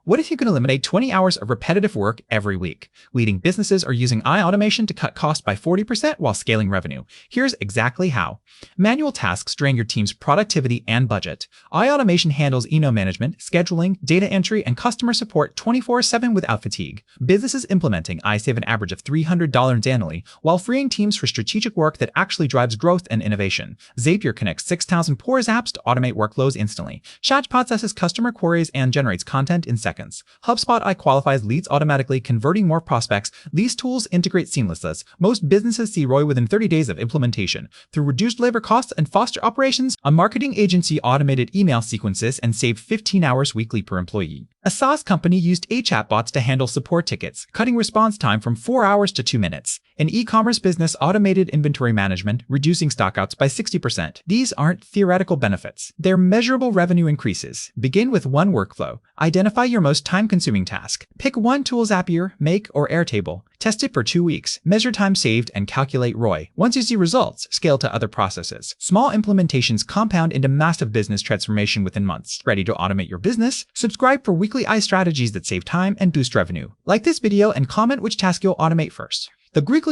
What if you could eliminate 20 hours of repetitive work every week? Leading businesses are using automation to cut costs by 40% while scaling revenue. Here's exactly how. Manual tasks drain your team's productivity and budget. Automation handles email management, scheduling, data entry, and customer support 24/7 without fatigue. Businesses implementing save an average of $300 annually while freeing teams for strategic work that actually drives growth and innovation. Zapier connects 6,000 Pores apps to automate workflows instantly. Chatbot processes customer queries and generates content in seconds. HubSpot qualifies leads automatically, converting more prospects. These tools integrate seamlessly. Most businesses see ROI within 30 days of implementation. Through reduced labor costs and faster operations, a marketing agency automated email sequences and saved 15 hours weekly per employee. A SaaS company used chatbots to handle support tickets, cutting response time from 4 hours to 2 minutes. An e-commerce business automated inventory management, reducing stockouts by 60%. These aren't theoretical benefits. They're measurable revenue increases. Begin with one workflow. Identify your most time-consuming task. Pick one tool: Zapier, Make, or Airtable. Test it for 2 weeks. Measure time saved and calculate ROI. Once you see results, scale to other processes. Small implementations compound into massive business transformation within months. Ready to automate your business? Subscribe for weekly strategies that save time and boost revenue. Like this video and comment which task you'll automate first. The Greek